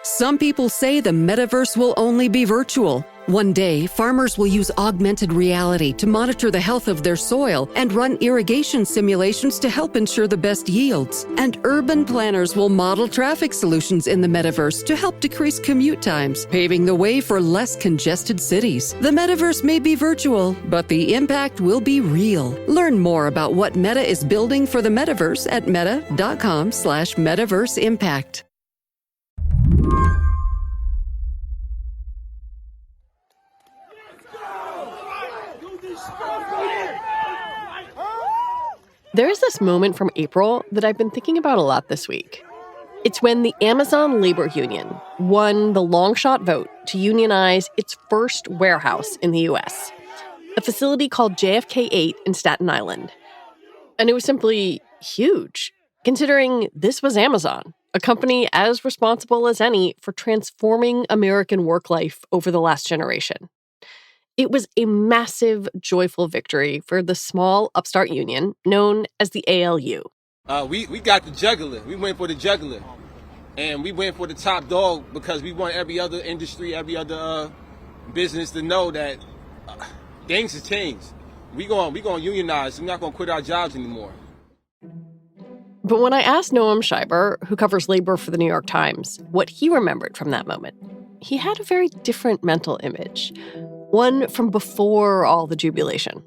Some people say the metaverse will only be virtual. One day, farmers will use augmented reality to monitor the health of their soil and run irrigation simulations to help ensure the best yields. And urban planners will model traffic solutions in the metaverse to help decrease commute times, paving the way for less congested cities. The metaverse may be virtual, but the impact will be real. Learn more about what Meta is building for the metaverse at meta.com/metaverseimpact. There's this moment from April that I've been thinking about a lot this week. It's when the Amazon Labor Union won the long-shot vote to unionize its first warehouse in the U.S., a facility called JFK 8 in Staten Island. And it was simply huge, considering this was Amazon, a company as responsible as any for transforming American work life over the last generation. It was a massive, joyful victory for the small upstart union known as the ALU. We got the juggler. We went for the juggler. And we went for the top dog because we want every other industry, every other business to know that things have changed. We gonna unionize. We're not going to quit our jobs anymore. But when I asked Noam Scheiber, who covers labor for the New York Times, what he remembered from that moment, he had a very different mental image. One from before all the jubilation.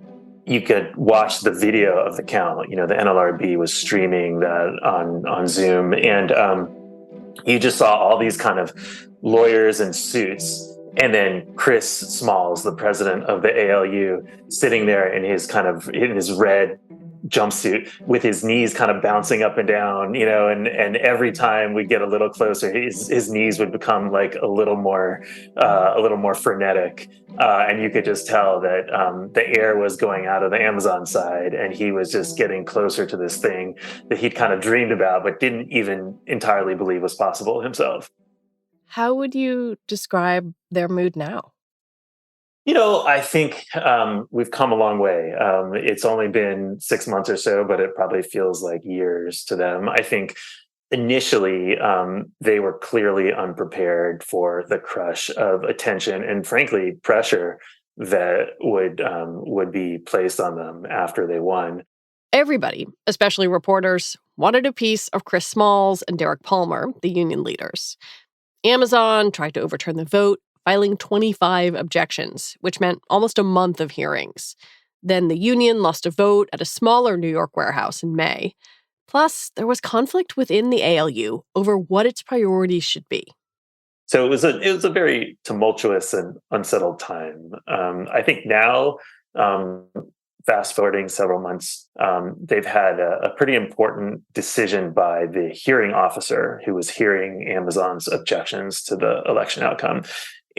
You could watch the video of the count. You know, the NLRB was streaming that on Zoom. And you just saw all these kind of lawyers in suits. And then Chris Smalls, the president of the ALU, sitting there in his red jumpsuit with his knees kind of bouncing up and down, you know, and every time we get a little closer, his knees would become like a little more frenetic. And you could just tell that the air was going out of the Amazon side, and he was just getting closer to this thing that he'd kind of dreamed about, but didn't even entirely believe was possible himself. How would you describe their mood now? You know, I think we've come a long way. It's only been 6 months or so, but it probably feels like years to them. I think initially they were clearly unprepared for the crush of attention and, frankly, pressure that would be placed on them after they won. Everybody, especially reporters, wanted a piece of Chris Smalls and Derek Palmer, the union leaders. Amazon tried to overturn the vote, filing 25 objections, which meant almost a month of hearings. Then the union lost a vote at a smaller New York warehouse in May. Plus, there was conflict within the ALU over what its priorities should be. So it was a very tumultuous and unsettled time. I think now, fast forwarding several months, they've had a pretty important decision by the hearing officer who was hearing Amazon's objections to the election outcome.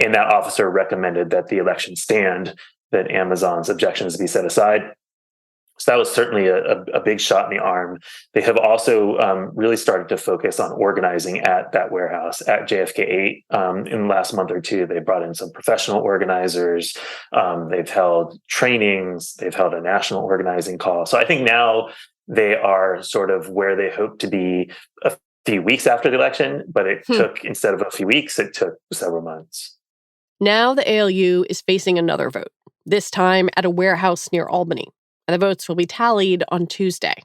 And that officer recommended that the election stand, that Amazon's objections be set aside. So that was certainly a big shot in the arm. They have also really started to focus on organizing at that warehouse at JFK 8. In the last month or two, they brought in some professional organizers. They've held trainings. They've held a national organizing call. So I think now they are sort of where they hope to be a few weeks after the election, but it took, instead of a few weeks, it took several months. Now the ALU is facing another vote, this time at a warehouse near Albany, and the votes will be tallied on Tuesday.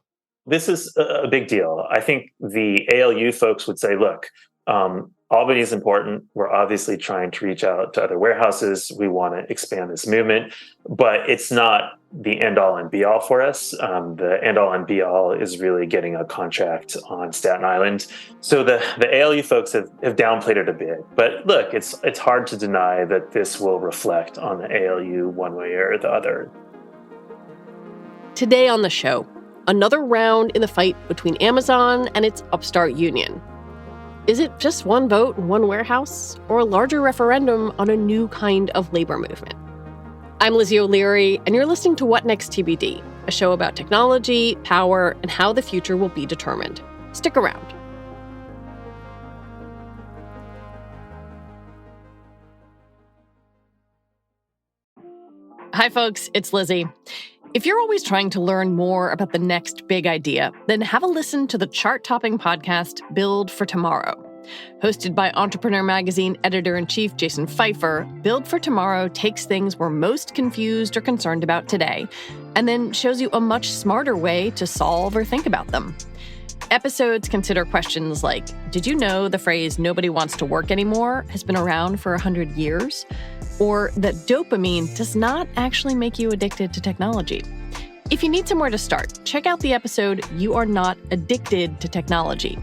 This is a big deal. I think the ALU folks would say, look, Albany is important. We're obviously trying to reach out to other warehouses. We want to expand this movement, but it's not the end-all and be-all for us. The end-all and be-all is really getting a contract on Staten Island. So the ALU folks have downplayed it a bit. But look, it's hard to deny that this will reflect on the ALU one way or the other. Today on the show, another round in the fight between Amazon and its upstart union. Is it just one vote in one warehouse, or a larger referendum on a new kind of labor movement? I'm Lizzie O'Leary, and you're listening to What Next TBD, a show about technology, power, and how the future will be determined. Stick around. Hi, folks. It's Lizzie. If you're always trying to learn more about the next big idea, then have a listen to the chart-topping podcast Build for Tomorrow. Hosted by Entrepreneur Magazine editor-in-chief Jason Pfeiffer, Build for Tomorrow takes things we're most confused or concerned about today, and then shows you a much smarter way to solve or think about them. Episodes consider questions like, did you know the phrase "nobody wants to work anymore" has been around for 100 years? Or that dopamine does not actually make you addicted to technology. If you need somewhere to start, check out the episode You Are Not Addicted to Technology.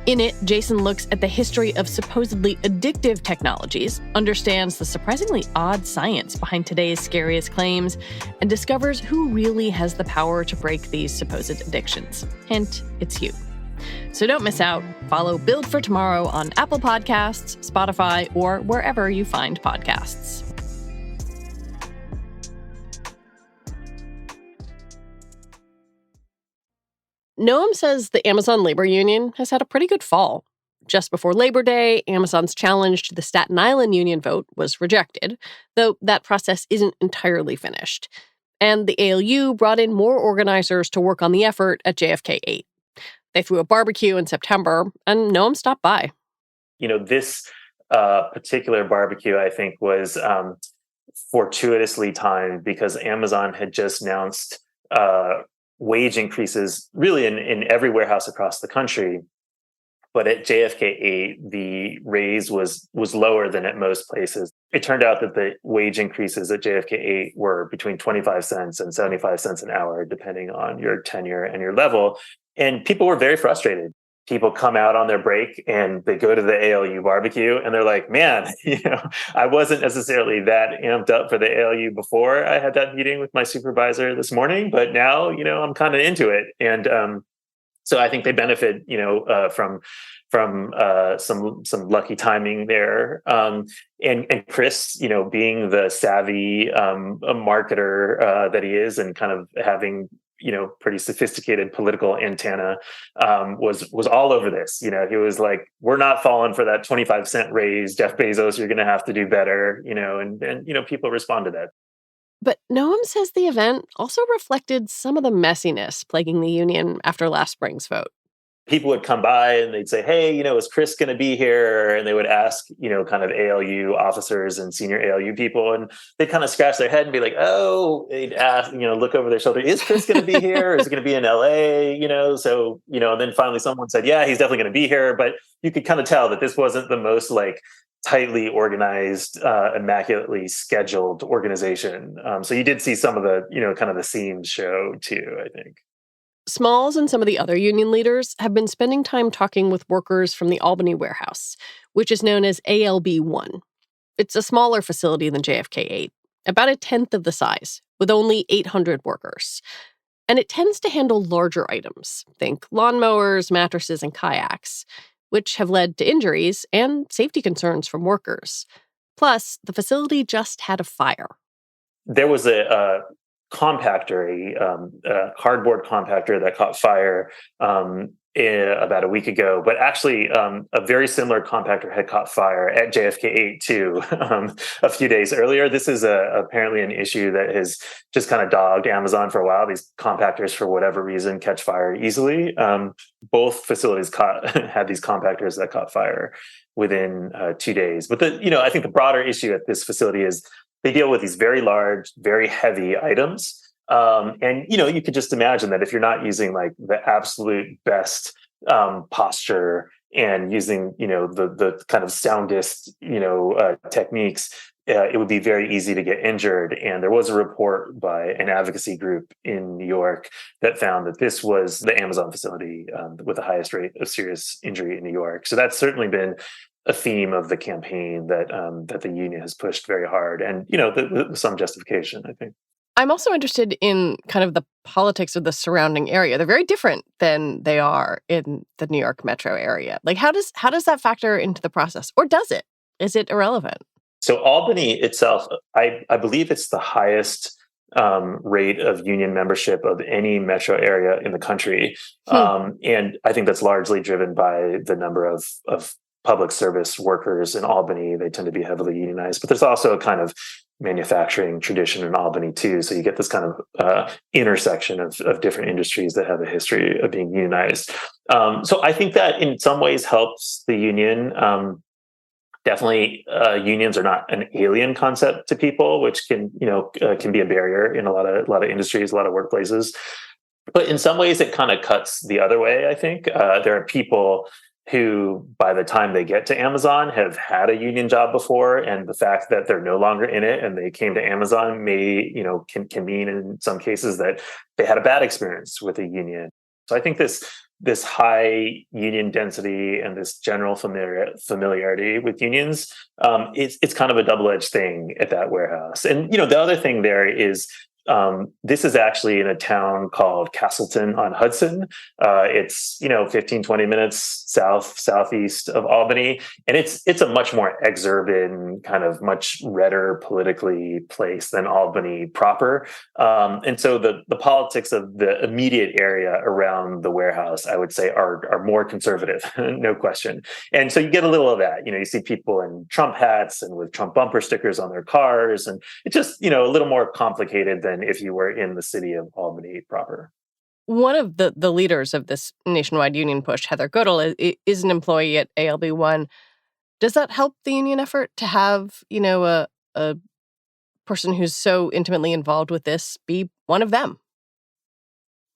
In it, Jason looks at the history of supposedly addictive technologies, understands the surprisingly odd science behind today's scariest claims, and discovers who really has the power to break these supposed addictions. Hint, it's you. So don't miss out. Follow Build for Tomorrow on Apple Podcasts, Spotify, or wherever you find podcasts. Noam says the Amazon labor union has had a pretty good fall. Just before Labor Day, Amazon's challenge to the Staten Island union vote was rejected, though that process isn't entirely finished. And the ALU brought in more organizers to work on the effort at JFK 8. They threw a barbecue in September, and Noam stopped by. This particular barbecue, I think, was fortuitously timed because Amazon had just announced wage increases really in every warehouse across the country. But at JFK 8, the raise was lower than at most places. It turned out that the wage increases at JFK 8 were between 25 cents and 75 cents an hour, depending on your tenure and your level. And people were very frustrated. People come out on their break and they go to the ALU barbecue and they're like, man, I wasn't necessarily that amped up for the ALU before I had that meeting with my supervisor this morning, but now, I'm kind of into it. And so I think they benefit, from some lucky timing there. And Chris, being the savvy marketer that he is and kind of having pretty sophisticated political antenna, was all over this. He was like, we're not falling for that 25-cent raise. Jeff Bezos, you're going to have to do better, and people respond to that. But Noam says the event also reflected some of the messiness plaguing the union after last spring's vote. People would come by and they'd say, hey, is Chris going to be here? And they would ask, kind of ALU officers and senior ALU people. And they'd kind of scratch their head and be like, oh, they'd ask, look over their shoulder. Is Chris going to be here? Is he going to be in LA? So, and then finally someone said, yeah, he's definitely going to be here. But you could kind of tell that this wasn't the most tightly organized, immaculately scheduled organization. So you did see some of the, kind of the seams show too, I think. Smalls and some of the other union leaders have been spending time talking with workers from the Albany warehouse, which is known as ALB 1. It's a smaller facility than JFK 8, about a tenth of the size, with only 800 workers. And it tends to handle larger items, think lawnmowers, mattresses, and kayaks, which have led to injuries and safety concerns from workers. Plus, the facility just had a fire. There was a compactor, a cardboard compactor that caught fire about a week ago. But actually, a very similar compactor had caught fire at JFK 8 too a few days earlier. This is apparently an issue that has just kind of dogged Amazon for a while. These compactors, for whatever reason, catch fire easily. Both facilities had these compactors that caught fire within 2 days. But I think the broader issue at this facility is they deal with these very large, very heavy items. And, you could just imagine that if you're not using the absolute best posture and using, the kind of soundest, techniques, it would be very easy to get injured. And there was a report by an advocacy group in New York that found that this was the Amazon facility with the highest rate of serious injury in New York. So that's certainly been a theme of the campaign that the union has pushed very hard, and with some justification, I think. I'm also interested in kind of the politics of the surrounding area. They're very different than they are in the New York metro area. How does that factor into the process, or does it? Is it irrelevant? So Albany itself, I believe it's the highest rate of union membership of any metro area in the country, and I think that's largely driven by the number of public service workers in Albany. They tend to be heavily unionized, but there's also a kind of manufacturing tradition in Albany too. So you get this kind of intersection of different industries that have a history of being unionized. So I think that in some ways helps the union. Definitely, unions are not an alien concept to people, which can can be a barrier in a lot of industries, a lot of workplaces. But in some ways, it kind of cuts the other way. I think there are people who, by the time they get to Amazon, have had a union job before, and the fact that they're no longer in it and they came to Amazon can mean in some cases that they had a bad experience with a union. So I think this high union density and this general familiarity with unions, it's kind of a double-edged thing at that warehouse. And the other thing there is this is actually in a town called Castleton on Hudson. It's 15, 20 minutes southeast of Albany, and it's a much more exurban, kind of much redder politically place than Albany proper. And so the politics of the immediate area around the warehouse, I would say, are more conservative, no question. And so you get a little of that. You see people in Trump hats and with Trump bumper stickers on their cars, and it's just a little more complicated than if you were in the city of Albany proper. One of the leaders of this nationwide union push, Heather Goodall, is an employee at ALB1. Does that help the union effort to have, a person who's so intimately involved with this be one of them?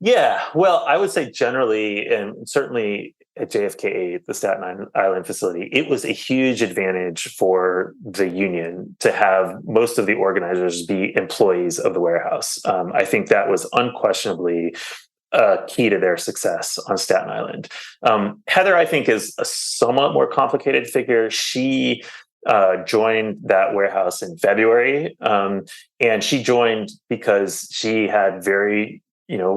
Yeah, well, I would say generally, and certainly at JFK8, the Staten Island facility, it was a huge advantage for the union to have most of the organizers be employees of the warehouse. I think that was unquestionably key to their success on Staten Island. Heather, I think, is a somewhat more complicated figure. She joined that warehouse in February, and she joined because she had very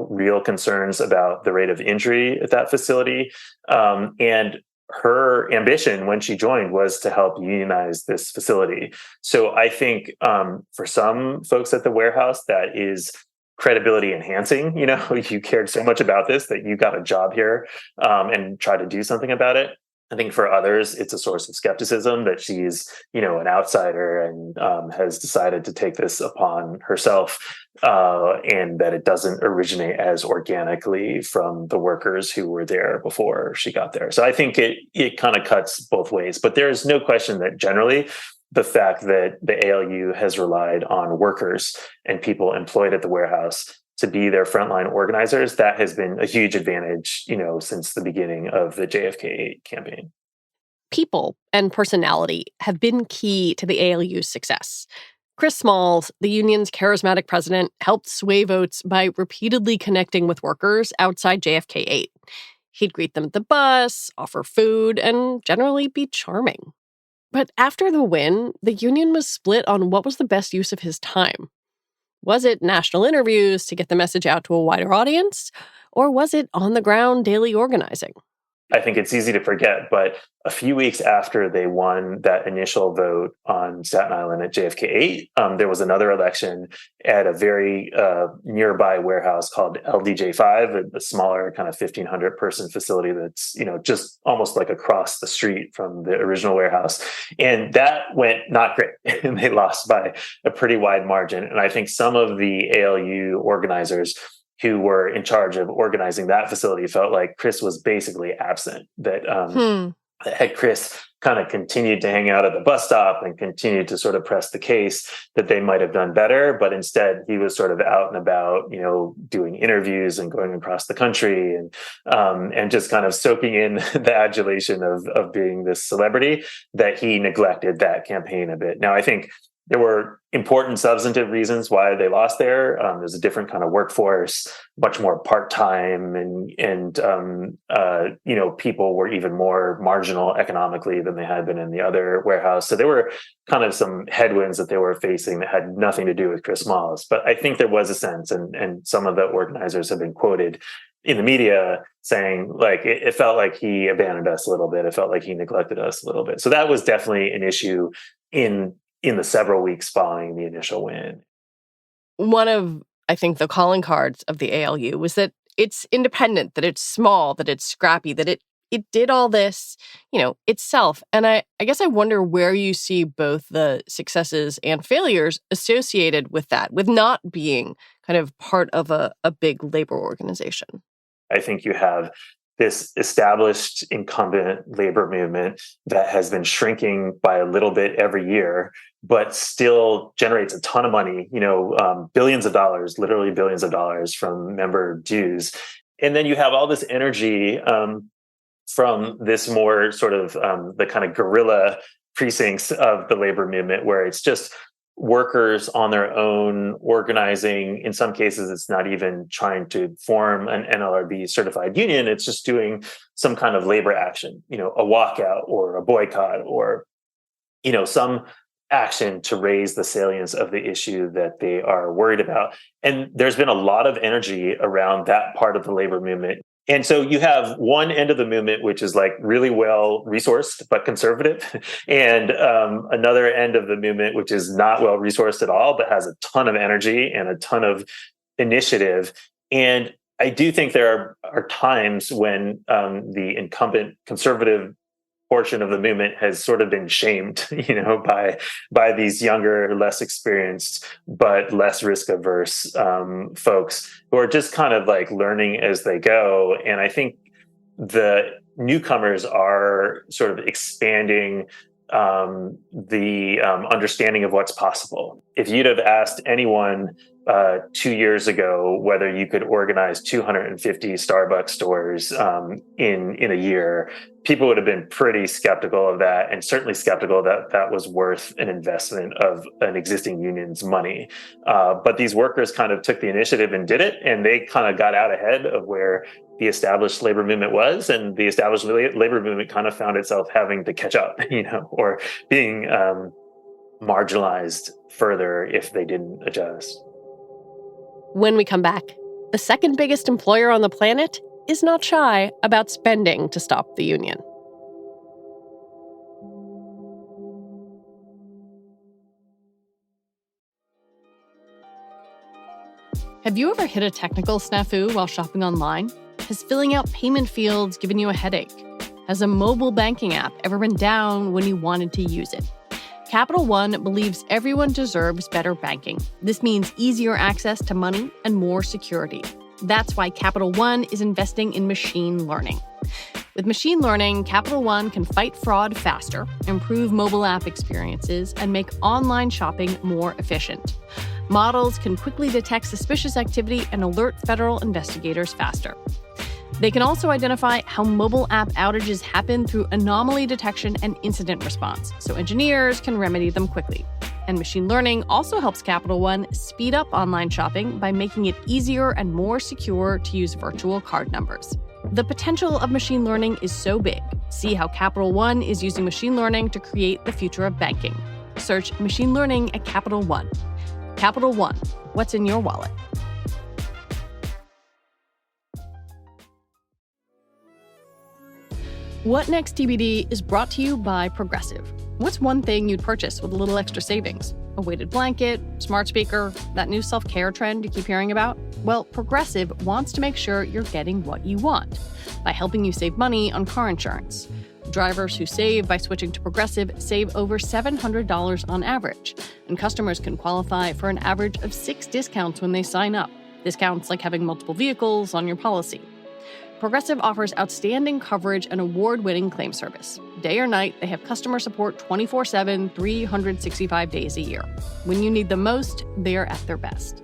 real concerns about the rate of injury at that facility. And her ambition when she joined was to help unionize this facility. So I think for some folks at the warehouse, that is credibility enhancing. You cared so much about this that you got a job here and try to do something about it. I think for others, it's a source of skepticism that she's, an outsider and has decided to take this upon herself, and that it doesn't originate as organically from the workers who were there before she got there. So I think it kind of cuts both ways. But there is no question that generally the fact that the ALU has relied on workers and people employed at the warehouse to be their frontline organizers, that has been a huge advantage, since the beginning of the JFK campaign. People and personality have been key to the ALU's success. Chris Smalls, the union's charismatic president, helped sway votes by repeatedly connecting with workers outside JFK8. He'd greet them at the bus, offer food, and generally be charming. But after the win, the union was split on what was the best use of his time. Was it national interviews to get the message out to a wider audience? Or was it on-the-ground daily organizing? I think it's easy to forget, but a few weeks after they won that initial vote on Staten Island at JFK8, there was another election at a very nearby warehouse called LDJ5, a smaller kind of 1,500 person facility that's, just almost like across the street from the original warehouse. And that went not great. And they lost by a pretty wide margin. And I think some of the ALU organizers who were in charge of organizing that facility felt like Chris was basically absent, that had Chris kind of continued to hang out at the bus stop and continued to sort of press the case, that they might have done better. But instead, he was sort of out and about, doing interviews and going across the country and just kind of soaking in the adulation of being this celebrity, that he neglected that campaign a bit. Now, I think there were important substantive reasons why they lost there. There's a different kind of workforce, much more part-time, and people were even more marginal economically than they had been in the other warehouse. So there were kind of some headwinds that they were facing that had nothing to do with Chris Smalls. But I think there was a sense, and some of the organizers have been quoted in the media saying, like, it felt like he abandoned us a little bit. It felt like he neglected us a little bit. So that was definitely an issue in the several weeks following the initial win. One of, I think, the calling cards of the ALU was that it's independent, that it's small, that it's scrappy, that it it did all this, itself. And I guess I wonder where you see both the successes and failures associated with that, with not being kind of part of a big labor organization. I think you have this established incumbent labor movement that has been shrinking by a little bit every year, but still generates a ton of money, billions of dollars, literally billions of dollars from member dues. And then you have all this energy from this more sort of the kind of guerrilla precincts of the labor movement, where it's just workers on their own organizing. In some cases, it's not even trying to form an NLRB certified union. It's just doing some kind of labor action, a walkout or a boycott or, some action to raise the salience of the issue that they are worried about. And there's been a lot of energy around that part of the labor movement. And so you have one end of the movement, which is like really well resourced, but conservative, and another end of the movement, which is not well resourced at all, but has a ton of energy and a ton of initiative. And I do think there are times when the incumbent conservative portion of the movement has sort of been shamed, by these younger, less experienced, but less risk averse folks who are just kind of like learning as they go. And I think the newcomers are sort of expanding the understanding of what's possible. If you'd have asked anyone 2 years ago whether you could organize 250 Starbucks stores in a year, people would have been pretty skeptical of that, and certainly skeptical that that was worth an investment of an existing union's money. But these workers kind of took the initiative and did it, and they kind of got out ahead of where the established labor movement was, and the established labor movement kind of found itself having to catch up, or being marginalized further if they didn't adjust. When we come back, the second biggest employer on the planet is not shy about spending to stop the union. Have you ever hit a technical snafu while shopping online? Has filling out payment fields given you a headache? Has a mobile banking app ever been down when you wanted to use it? Capital One believes everyone deserves better banking. This means easier access to money and more security. That's why Capital One is investing in machine learning. With machine learning, Capital One can fight fraud faster, improve mobile app experiences, and make online shopping more efficient. Models can quickly detect suspicious activity and alert federal investigators faster. They can also identify how mobile app outages happen through anomaly detection and incident response, so engineers can remedy them quickly. And machine learning also helps Capital One speed up online shopping by making it easier and more secure to use virtual card numbers. The potential of machine learning is so big. See how Capital One is using machine learning to create the future of banking. Search machine learning at Capital One. Capital One, what's in your wallet? What Next TBD is brought to you by Progressive. What's one thing you'd purchase with a little extra savings? A weighted blanket, smart speaker, that new self-care trend you keep hearing about? Well, Progressive wants to make sure you're getting what you want by helping you save money on car insurance. Drivers who save by switching to Progressive save over $700 on average, and customers can qualify for an average of 6 discounts when they sign up. Discounts like having multiple vehicles on your policy. Progressive offers outstanding coverage and award-winning claim service. Day or night, they have customer support 24/7, 365 days a year. When you need them most, they are at their best.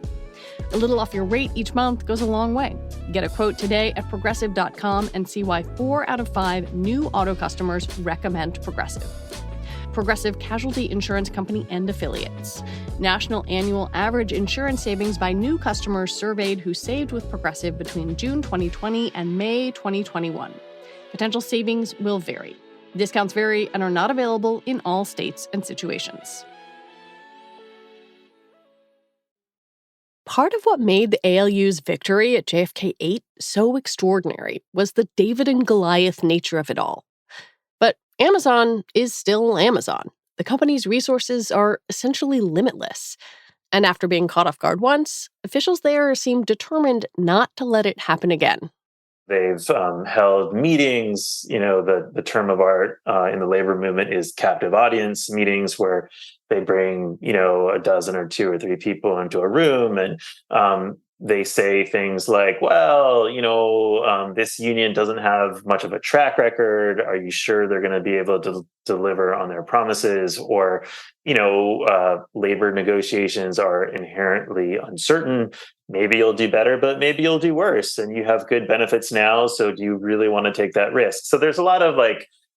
A little off your rate each month goes a long way. Get a quote today at Progressive.com and see why 4 out of 5 new auto customers recommend Progressive. Progressive Casualty Insurance Company and Affiliates. National annual average insurance savings by new customers surveyed who saved with Progressive between June 2020 and May 2021. Potential savings will vary. Discounts vary and are not available in all states and situations. Part of what made the ALU's victory at JFK 8 so extraordinary was the David and Goliath nature of it all. But Amazon is still Amazon. The company's resources are essentially limitless. And after being caught off guard once, officials there seem determined not to let it happen again. They've held meetings. The term of art in the labor movement is captive audience meetings, where they bring, a dozen or two or three people into a room, and they say things like, well, this union doesn't have much of a track record. Are you sure they're going to be able to deliver on their promises? Or, labor negotiations are inherently uncertain. Maybe you'll do better, but maybe you'll do worse. And you have good benefits now. So do you really want to take that risk? So there's a lot of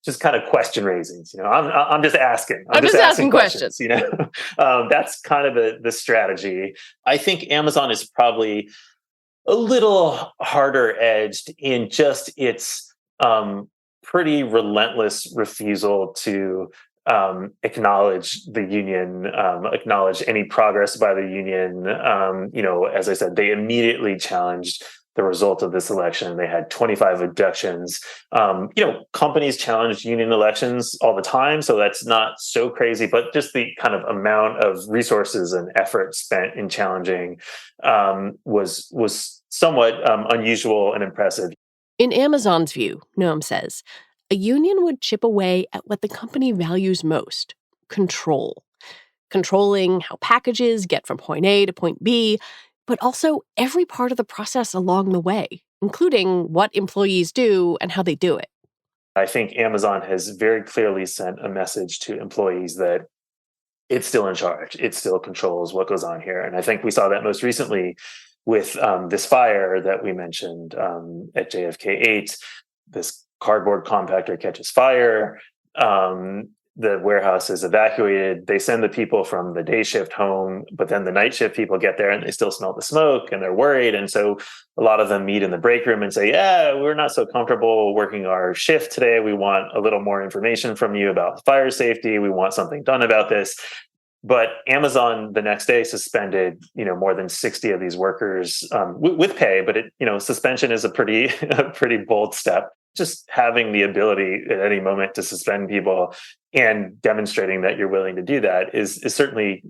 just kind of question raisings. I'm just asking. I'm just asking questions. That's kind of the strategy. I think Amazon is probably a little harder edged in just its pretty relentless refusal to acknowledge the union, acknowledge any progress by the union. As I said, they immediately challenged the result of this election. They had 25 abductions. Companies challenge union elections all the time, so that's not so crazy, but just the kind of amount of resources and effort spent in challenging was somewhat unusual and impressive. In Amazon's view, Noam says, a union would chip away at what the company values most: control. Controlling how packages get from point A to point B, but also every part of the process along the way, including what employees do and how they do it. I think Amazon has very clearly sent a message to employees that it's still in charge. It still controls what goes on here. And I think we saw that most recently with this fire that we mentioned at JFK 8. This cardboard compactor catches fire. The warehouse is evacuated. They send the people from the day shift home, but then the night shift people get there and they still smell the smoke and they're worried. And so a lot of them meet in the break room and say, yeah, we're not so comfortable working our shift today. We want a little more information from you about fire safety. We want something done about this. But Amazon the next day suspended, more than 60 of these workers with pay. But suspension is a pretty bold step. Just having the ability at any moment to suspend people and demonstrating that you're willing to do that is certainly,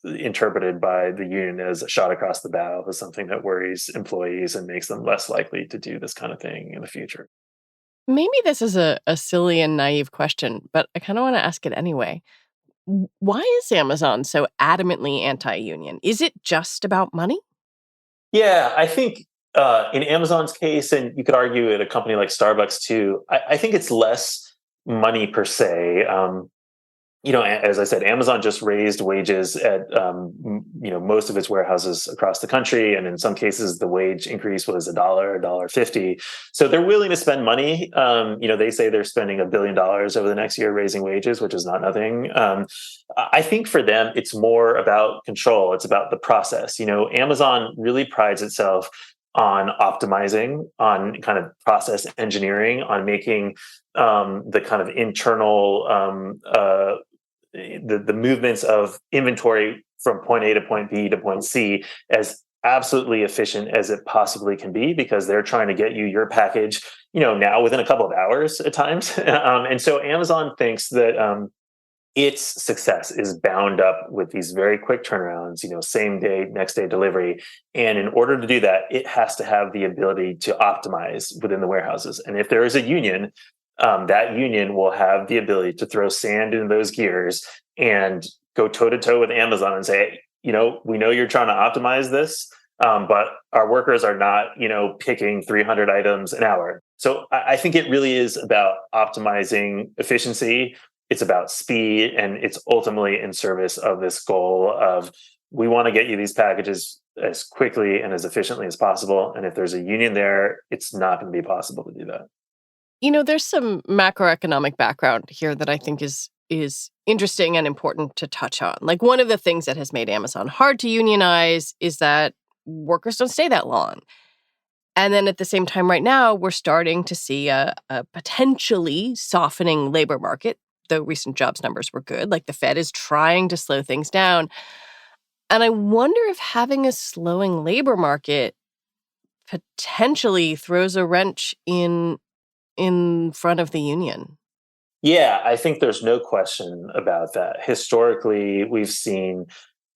interpreted by the union as a shot across the bow, as something that worries employees and makes them less likely to do this kind of thing in the future. Maybe this is a silly and naive question, but I kind of want to ask it anyway. Why is Amazon so adamantly anti-union? Is it just about money? Yeah, I think in Amazon's case, and you could argue at a company like Starbucks too, I think it's less money per se. As I said, Amazon just raised wages at most of its warehouses across the country, and in some cases, the wage increase was $1.50. So they're willing to spend money. They say they're spending $1 billion over the next year raising wages, which is not nothing. I think for them, it's more about control. It's about the process. Amazon really prides itself on optimizing, on kind of process engineering, on making the kind of internal the movements of inventory from point A to point B to point C as absolutely efficient as it possibly can be, because they're trying to get you your package, now within a couple of hours at times. And so Amazon thinks that its success is bound up with these very quick turnarounds, same day, next day delivery. And in order to do that, it has to have the ability to optimize within the warehouses. And if there is a union, that union will have the ability to throw sand in those gears and go toe to toe with Amazon and say, we know you're trying to optimize this, but our workers are not, picking 300 items an hour. So I think it really is about optimizing efficiency. It's about speed, and it's ultimately in service of this goal of, we want to get you these packages as quickly and as efficiently as possible. And if there's a union there, it's not going to be possible to do that. There's some macroeconomic background here that I think is interesting and important to touch on. Like, one of the things that has made Amazon hard to unionize is that workers don't stay that long. And then at the same time, right now, we're starting to see a potentially softening labor market, though recent jobs numbers were good. Like, the Fed is trying to slow things down. And I wonder if having a slowing labor market potentially throws a wrench in front of the union. Yeah, I think there's no question about that. Historically, we've seen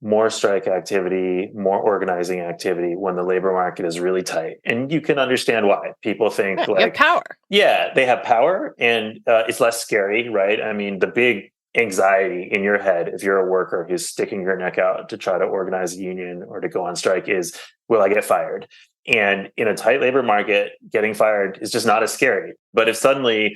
more strike activity, more organizing activity when the labor market is really tight. And you can understand why. People think You have power. Yeah, they have power, and it's less scary, right? I mean, the big anxiety in your head, if you're a worker who's sticking your neck out to try to organize a union or to go on strike, is, will I get fired? And in a tight labor market, getting fired is just not as scary. But if suddenly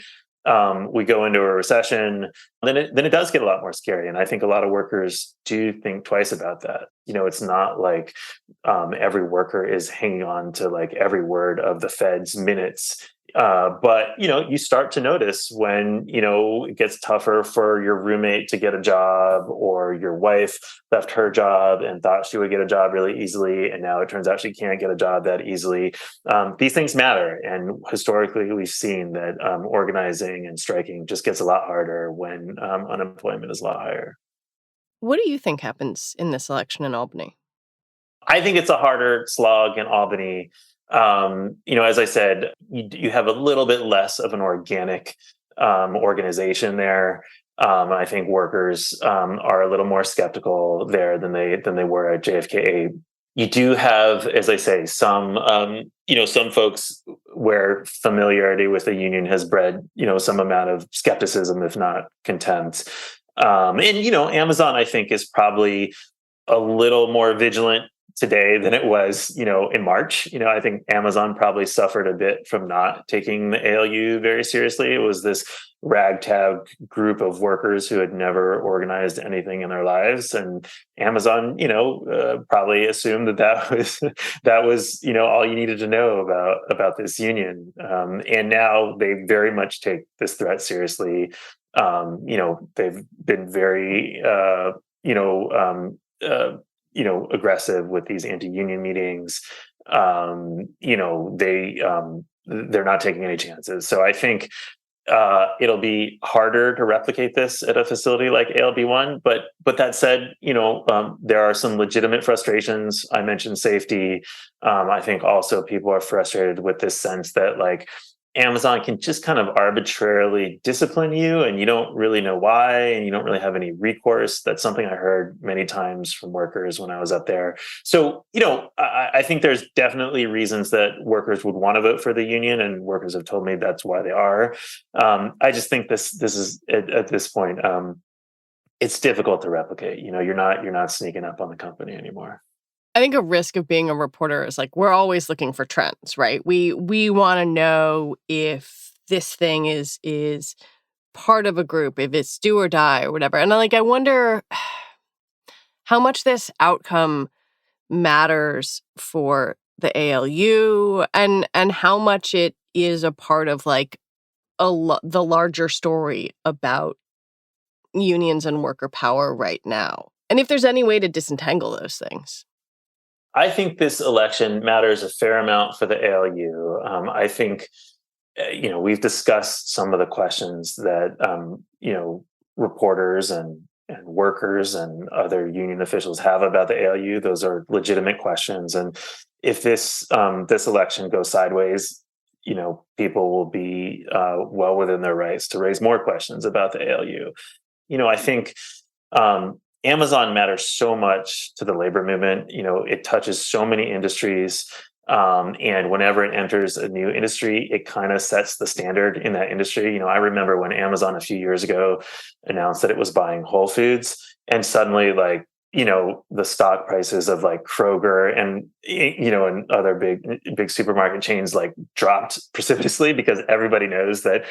we go into a recession, then it does get a lot more scary. And I think a lot of workers do think twice about that. It's not like every worker is hanging on to like every word of the Fed's minutes. But you start to notice when it gets tougher for your roommate to get a job, or your wife left her job and thought she would get a job really easily, and now it turns out she can't get a job that easily. These things matter, and historically we've seen that organizing and striking just gets a lot harder when unemployment is a lot higher. What do you think happens in this election in Albany? I think it's a harder slog in Albany. As I said, you have a little bit less of an organic organization there. I think workers are a little more skeptical there than they were at JFK. You do have, as I say, some folks where familiarity with the union has bred some amount of skepticism, if not contempt. And Amazon, I think, is probably a little more vigilant today than it was, in March. I think Amazon probably suffered a bit from not taking the ALU very seriously. It was this ragtag group of workers who had never organized anything in their lives, and Amazon, probably assumed that was all you needed to know about this union. And now they very much take this threat seriously. They've been very, aggressive with these anti-union meetings. They're not taking any chances. So I think it'll be harder to replicate this at a facility like ALB1. But that said, there are some legitimate frustrations. I mentioned safety. I think also people are frustrated with this sense that Amazon can just kind of arbitrarily discipline you, and you don't really know why, and you don't really have any recourse. That's something I heard many times from workers when I was up there. So, I think there's definitely reasons that workers would want to vote for the union, and workers have told me that's why they are. I just think this is at this point, it's difficult to replicate. You're not sneaking up on the company anymore. I think a risk of being a reporter is we're always looking for trends, right? We want to know if this thing is part of a group, if it's do or die or whatever. And I wonder how much this outcome matters for the ALU, and how much it is a part of the larger story about unions and worker power right now. And if there's any way to disentangle those things. I think this election matters a fair amount for the ALU. I think, we've discussed some of the questions that, reporters and workers and other union officials have about the ALU. Those are legitimate questions. And if this election goes sideways, people will be well within their rights to raise more questions about the ALU. I think Amazon matters so much to the labor movement. It touches so many industries. And whenever it enters a new industry, it kind of sets the standard in that industry. I remember when Amazon a few years ago announced that it was buying Whole Foods, and suddenly the stock prices of Kroger and and other big supermarket chains dropped precipitously, because everybody knows that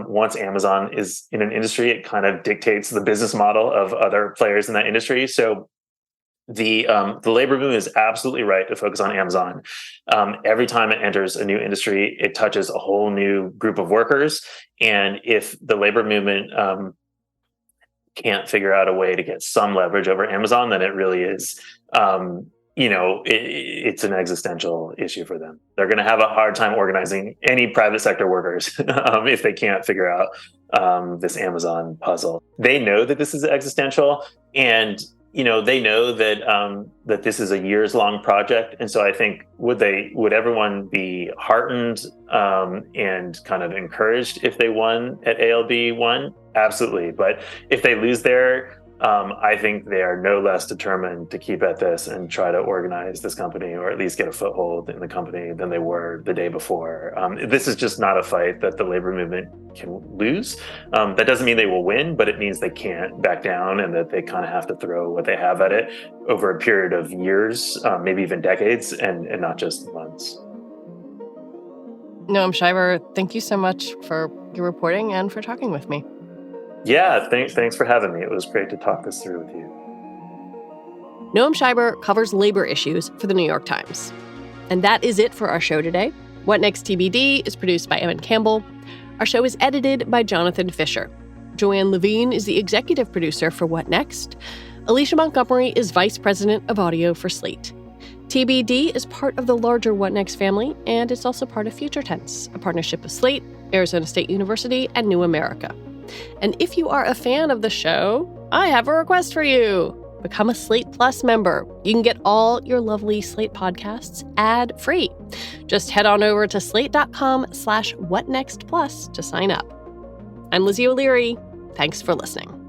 once Amazon is in an industry, it kind of dictates the business model of other players in that industry. So the labor movement is absolutely right to focus on Amazon. Every time it enters a new industry, it touches a whole new group of workers, and if the labor movement can't figure out a way to get some leverage over Amazon, then it really is, it's an existential issue for them. They're going to have a hard time organizing any private sector workers if they can't figure out this Amazon puzzle. They know that this is existential, and they know that that this is a years-long project. And so I think would everyone be heartened and kind of encouraged if they won at ALB 1? Absolutely. But if they lose there, I think they are no less determined to keep at this and try to organize this company, or at least get a foothold in the company, than they were the day before. This is just not a fight that the labor movement can lose. That doesn't mean they will win, but it means they can't back down, and that they kind of have to throw what they have at it over a period of years, maybe even decades, and not just months. Noam Scheiber, thank you so much for your reporting and for talking with me. Yeah, thanks for having me. It was great to talk this through with you. Noam Scheiber covers labor issues for the New York Times. And that is it for our show today. What Next TBD is produced by Evan Campbell. Our show is edited by Jonathan Fisher. Joanne Levine is the executive producer for What Next. Alicia Montgomery is vice president of audio for Slate. TBD is part of the larger What Next family, and it's also part of Future Tense, a partnership of Slate, Arizona State University, and New America. And if you are a fan of the show, I have a request for you. Become a Slate Plus member. You can get all your lovely Slate podcasts ad-free. Just head on over to slate.com/whatnextplus to sign up. I'm Lizzie O'Leary. Thanks for listening.